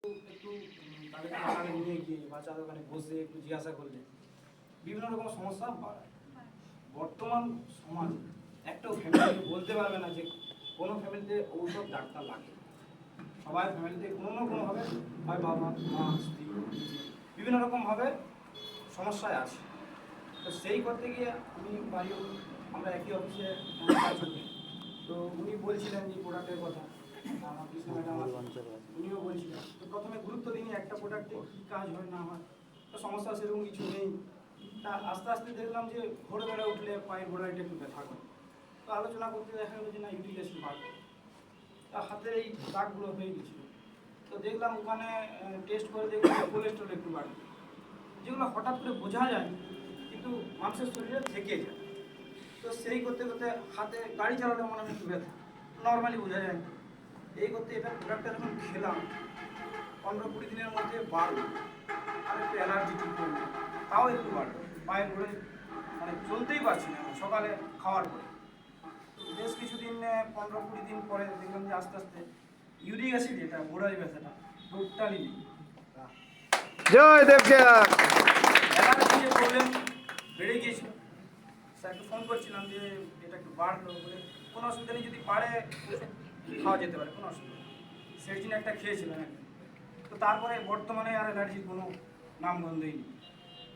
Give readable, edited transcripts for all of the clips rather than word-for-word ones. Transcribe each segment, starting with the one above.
একটু তাদেরকে হাসপাতালে নিয়ে গিয়ে বা চা দোকানে বসে একটু জিজ্ঞাসা করলে বিভিন্ন রকম সমস্যা বাড়ায়। বর্তমান সমাজ একটাও ফ্যামিলি বলতে পারবে না যে কোনো ফ্যামিলিতে ঔষধ ডাক্তার লাগে। সবাই ফ্যামিলিতে কোনো না কোনোভাবে হয় বাবা মা স্ত্রী বিভিন্ন রকমভাবে সমস্যায় আছে। তো সেই করতে গিয়ে আমি বাড়ি আমরা একই অফিসে কাজ করি। তো উনি বলছিলেন যে প্রোডাক্টের কথা, আমার কৃষ্ণ ম্যাডাম উনিও বলছিলেন। তো প্রথমে গুরুত্ব দিইনি একটা প্রোডাক্টে কী কাজ হয় না হয়, তো সমস্যা সেরকম কিছু নেই। তা আস্তে আস্তে দেখলাম যে ভোরবেলা উঠলে পায়ের গোড়ালিটা একটু ব্যথা করে। তো আলোচনা করতে দেখা গেলো যে না ইউরিক অ্যাসিড বাড়বে, তা হাতের এই দাগগুলো হয়ে গেছিলো। তো দেখলাম ওখানে টেস্ট করে দেখলাম কোলেস্ট্রল একটু বাড়বে, যেগুলো হঠাৎ করে বোঝা যায় কিন্তু মানুষের শরীরে থেকে যায়। তো সেই করতে করতে হাতে গাড়ি চালালে মনে হয় একটু ব্যথা, নর্মালি বোঝা যায় না। এই করতে এটা প্রোডাক্টটা যখন খেলাম 15-20 দিনের মধ্যে বাড়লো, আর একটু অ্যালার্জি ঠিক করলো, তাও একটু বাড়লো। পায়ের ঘুরে মানে চলতেই পারছি না সকালে খাওয়ার পরে। বেশ কিছুদিন 15-20 দিন পরে দেখলাম যে আস্তে আস্তে ইউরিক অ্যাসিড এটা গোড়ালি ব্যথাটা টোটালি নেই। জয় দেবকে। অ্যালার্জি যে প্রবলেম বেড়ে গিয়েছিল, স্যারকে ফোন করছিলাম যে এটা একটু বাড়লো বলে, কোনো অসুবিধা নেই, যদি বাড়ে খাওয়া যেতে পারে, কোনো অসুবিধা নেই। সেরজিন একটা খেয়েছিলাম একদিন। তো তারপরে বর্তমানে আর অ্যালার্জির কোনো নামগন্ধই নেই।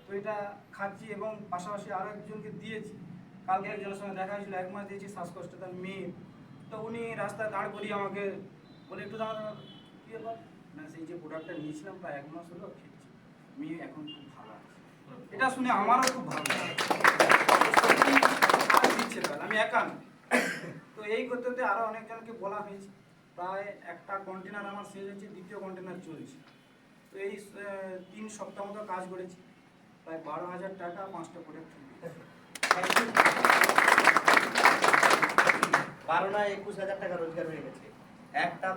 তো এটা খাচ্ছি এবং পাশাপাশি আরও একজনকে দিয়েছি। কালকে একজনের সঙ্গে দেখা হয়েছিল, 1 মাস দিয়েছি, শ্বাসকষ্ট তার মেয়ে। তো উনি রাস্তায় দাঁড় করিয়ে আমাকে বলে একটু দাঁড়া, কী ব্যাপার না, সেই যে প্রোডাক্টটা নিয়েছিলাম প্রায় 1 মাস হলো খেয়েছি, মেয়ে এখন খুব ভালো আছে। এটা শুনে আমারও খুব ভালো লাগে, আর দিচ্ছে তাহলে আমি একা না। তো এই করতে করতে আরও অনেকজনকে বলা হয়েছে, প্রায় একটা কন্টেনার আমার শেষ হয়েছে, দ্বিতীয় কন্টেনার চলছে। তো এই 3 সপ্তাহ মতো কাজ করেছি, প্রায় 12,000 টাকা 5টা প্রোডাক্ট। 12 না 21,000 টাকা রোজগার হয়ে গেছে একটা